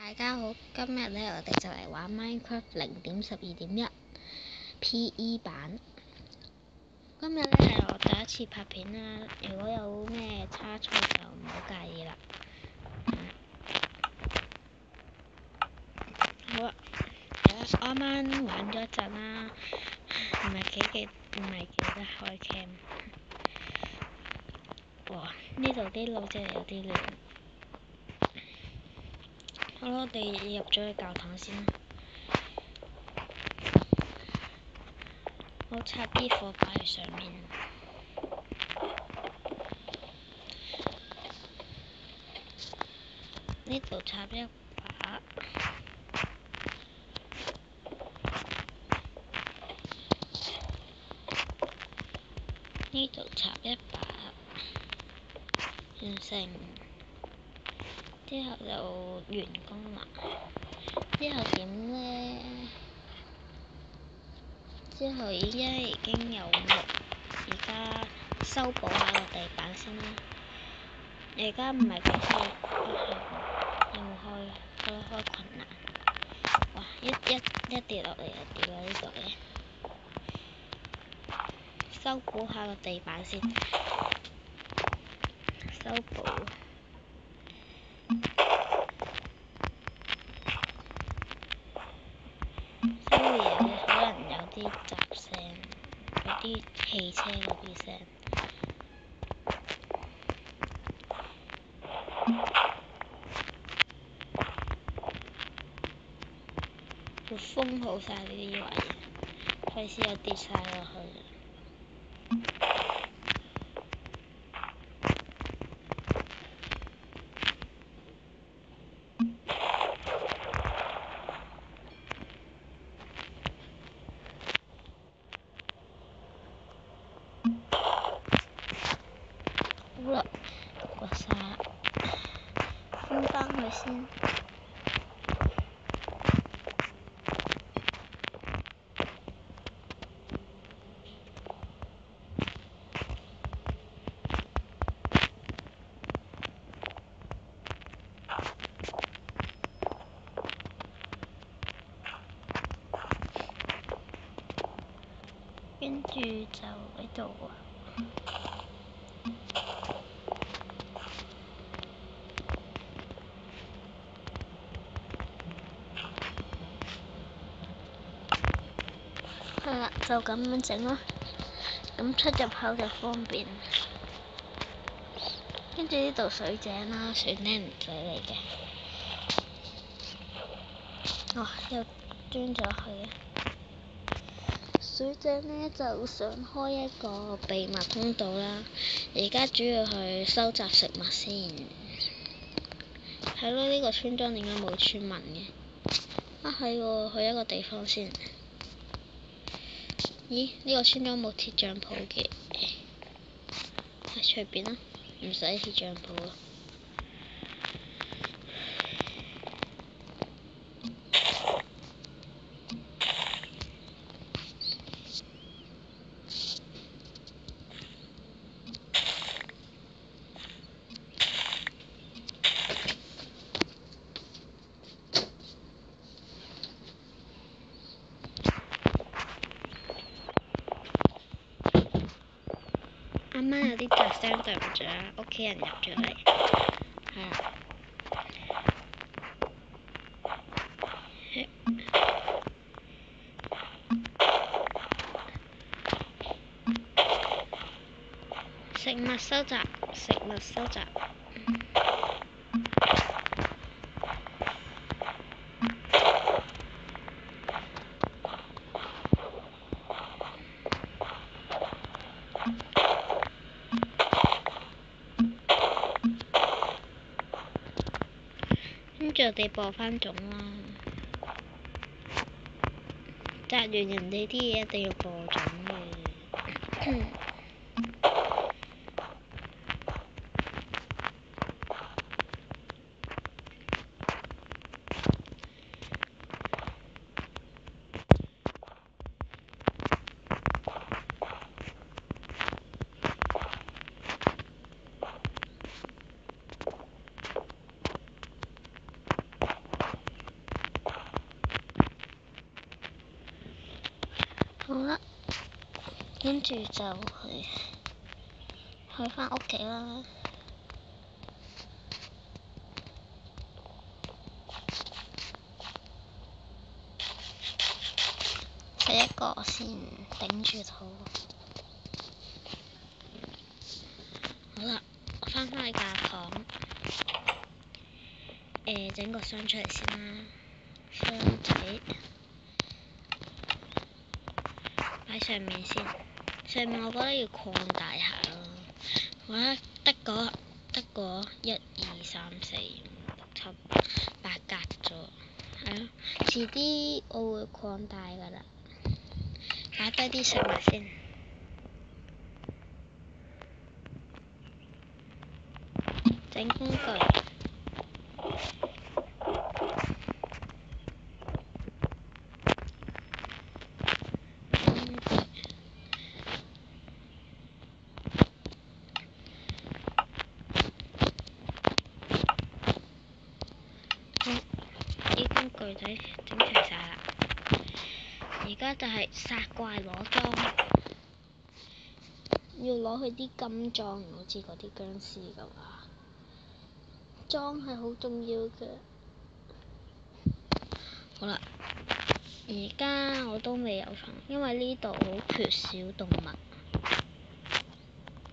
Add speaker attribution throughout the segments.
Speaker 1: 大家好，今日咧我哋就嚟玩 Minecraft 0.12.1 PE 版。今日咧係我第一次拍片啦，如果有咩差錯就唔好介意啦。好啦，啱啱玩咗一陣啦，唔係幾得開 cam。哇！呢度啲路真係有啲亂。好啦，我哋入咗去教堂先啦。我插啲火把喺上面。呢度插一把，呢度插一把，完成之後就完工啦。之後點呢？之後已經有木，而家修補下個地板先啦。而家唔係咁開，要開困難。哇！一跌落嚟就跌喺呢度嘅。修補下個地板先，修補。sorry 可能有啲雜聲，有啲汽車嗰啲聲。要封好晒呢啲位，費事又跌晒落去。好啦，刮晒啦，封返佢先。跟住就喺度係啦，就咁樣整咯。咁出入口就方便。跟住呢度水井啦，水井唔使嚟嘅。哇！又鑽咗去。水井呢就想開一個秘密通道啦，而家主要去收集食物先。係咯，呢個村莊點解冇村民嘅？啊係喎，去一個地方先。咦？呢個村莊冇鐵匠鋪嘅，隨便啦，唔使鐵匠鋪咯。啱啱有啲雜聲，對唔住啊，屋企人入咗嚟。係啊。食物收集。跟住我哋播返種啦。摘完人哋啲嘢一定要播種嘅。跟住就去返屋企啦。食一個先頂住肚。好啦，我返去教堂，整個箱出嚟先啦，箱仔擺上面先。上面我覺得要擴大下咯，我覺得得個1、2、3、4、5、6、7、8格咗，係咯。遲啲我會擴大噶啦，擺低啲食物先。整工具。啲工具仔整齊晒啦，而家就係殺怪攞裝，要攞佢啲金裝，好似嗰啲僵屍咁啊！裝係好重要嘅。好啦，而家我都未有瞓，因為呢度好缺小動物，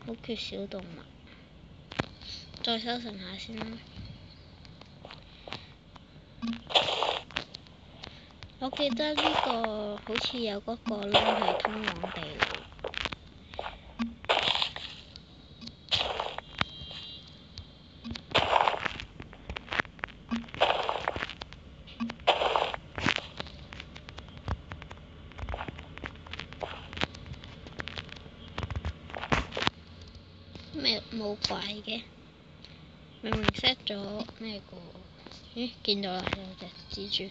Speaker 1: 好缺小動物。再收拾下先啦。我記得呢個好似有嗰個窿係通往地牢。咩冇怪嘅？明明 set 咗咩個？咦，見到啦，有隻蜘蛛，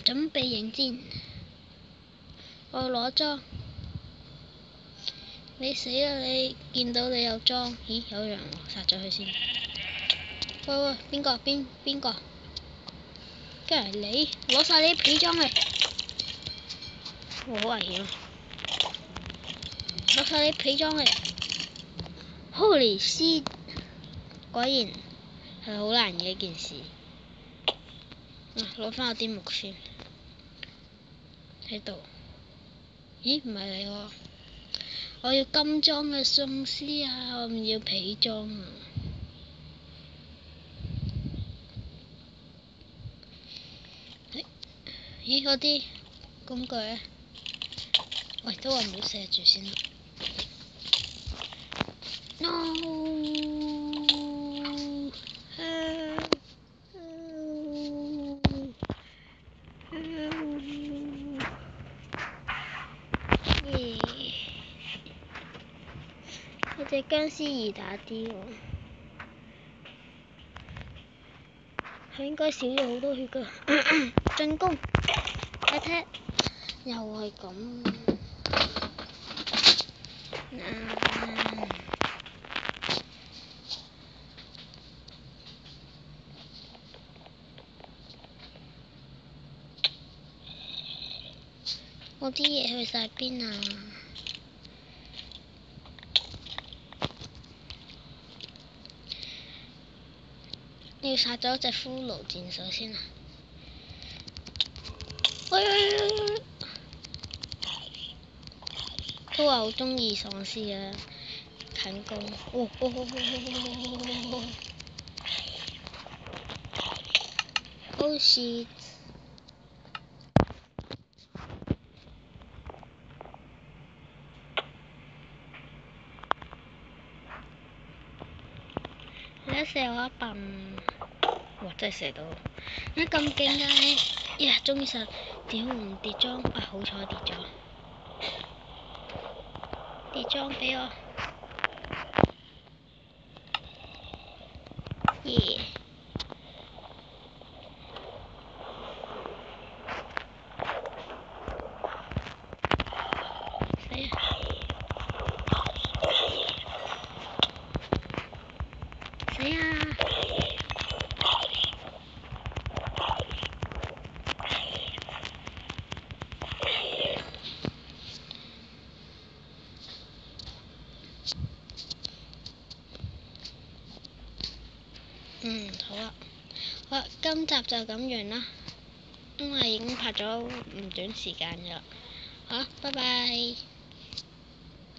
Speaker 1: 準備迎戰。我要攞裝，你死啦你！見到你有裝，咦，有人喎，殺咗佢先。喂喂，邊個？邊個？梗係你，攞晒你啲皮裝嚟，我好危險啊！攞晒你啲皮裝嚟。Holy shit！果然係好難嘅一件事。攞返我啲木先喺度。咦，唔係你喎！我要金裝嘅喪屍啊！我唔要皮裝啊！咦，我啲工具咧？喂，都話唔好射住先。No！呢隻僵屍易打啲喎，佢應該少咗好多血㗎。進攻，睇睇，又係咁。我啲嘢去晒邊啊？你要殺咗隻骷髏戰士先啊！喂！都話好鍾意喪屍啊，近攻。Oh shit！你一射我一笨，哇！真係射到，點解咁勁㗎你？呀！終於射，屌唔跌裝，好彩跌咗，跌裝俾我，耶！死啊！好啦，好啦，今集就咁完啦，因為已經拍咗唔短時間㗎啦。好，拜拜。